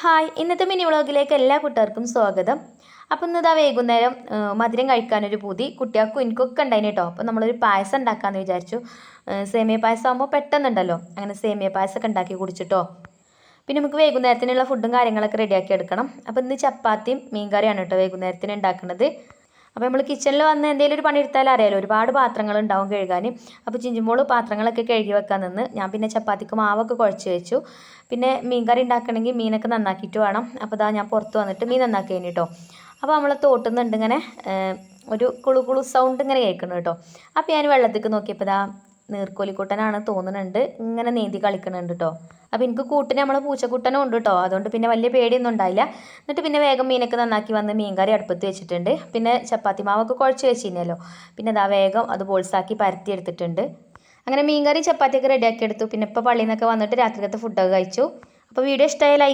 Hi, ഇന്നത്തെ mini വ്ളോഗിലേക്ക് എല്ലാ കൂട്ടുകാർക്കും സ്വാഗതം. അപ്പോൾ ഇന്നിതാ വൈകുന്നേരം മധുരം കഴിക്കാനൊരു പൂതി കുട്ടികൾക്കും എനിക്കൊക്കെ ഉണ്ടായിന് കേട്ടോ. അപ്പോൾ നമ്മളൊരു പായസം ഉണ്ടാക്കാമെന്ന് വിചാരിച്ചു. സേമിയ പായസം ആകുമ്പോൾ പെട്ടെന്നുണ്ടല്ലോ. അങ്ങനെ സേമിയ പായസമൊക്കെ ഉണ്ടാക്കി കുടിച്ചിട്ടോ. പിന്നെ നമുക്ക് വൈകുന്നേരത്തിനുള്ള ഫുഡും കാര്യങ്ങളൊക്കെ റെഡിയാക്കി എടുക്കണം. അപ്പോൾ ഇന്ന് ചപ്പാത്തിയും മീൻകറിയാണ് കേട്ടോ വൈകുന്നേരത്തിന് ഉണ്ടാക്കുന്നത്. അപ്പോൾ നമ്മൾ കിച്ചണിൽ വന്ന് എന്തെങ്കിലും ഒരു പണി എടുത്താൽ അറിയാലോ, ഒരുപാട് പാത്രങ്ങൾ ഉണ്ടാവും കഴുകാൻ. അപ്പോൾ ചിഞ്ചുമ്പോൾ പാത്രങ്ങളൊക്കെ കഴുകി വെക്കാൻ നിന്ന് ഞാൻ പിന്നെ ചപ്പാത്തിക്ക് മാവൊക്കെ കുഴച്ച് വെച്ചു. പിന്നെ മീൻ കറി ഉണ്ടാക്കണമെങ്കിൽ മീനൊക്കെ നന്നാക്കിയിട്ട് വേണം. അപ്പോൾ ഇതാ ഞാൻ പുറത്ത് വന്നിട്ട് മീൻ നന്നാക്കി കേട്ടോ. അപ്പോൾ നമ്മൾ തോട്ടുന്നുണ്ട് ഇങ്ങനെ ഒരു കുളു കുളു സൗണ്ട് ഇങ്ങനെ കേൾക്കണം കേട്ടോ. അപ്പോൾ ഞാൻ വെള്ളത്തേക്ക് നോക്കിയപ്പോൾ ഇതാ നീർക്കോലിക്കുട്ടനാണ് തോന്നുന്നുണ്ട്, ഇങ്ങനെ നീന്തി കളിക്കുന്നുണ്ട് കേട്ടോ. അപ്പോൾ എനിക്ക് കൂട്ടിന് നമ്മൾ പൂച്ചക്കുട്ടനും ഉണ്ട് കേട്ടോ. അതുകൊണ്ട് പിന്നെ വലിയ പേടിയൊന്നും ഉണ്ടായില്ല. എന്നിട്ട് പിന്നെ വേഗം മീനൊക്കെ നന്നാക്കി വന്ന് മീൻ കറി അടുപ്പത്ത് വെച്ചിട്ടുണ്ട്. പിന്നെ ചപ്പാത്തി മാവൊക്കെ കുഴച്ച് വെച്ചിരുന്നല്ലോ. പിന്നെ ഇതാ വേഗം അത് ബോൾസാക്കി പരത്തി എടുത്തിട്ടുണ്ട്. അങ്ങനെ മീൻ കറി ചപ്പാത്തിയൊക്കെ റെഡിയാക്കി എടുത്തു. പിന്നെ ഇപ്പോൾ പള്ളിയിൽ നിന്നൊക്കെ വന്നിട്ട് രാത്രിക്കത്തെ ഫുഡൊക്കെ കഴിച്ചു. അപ്പോൾ വീഡിയോ ഇഷ്ടമായ ലൈക്ക്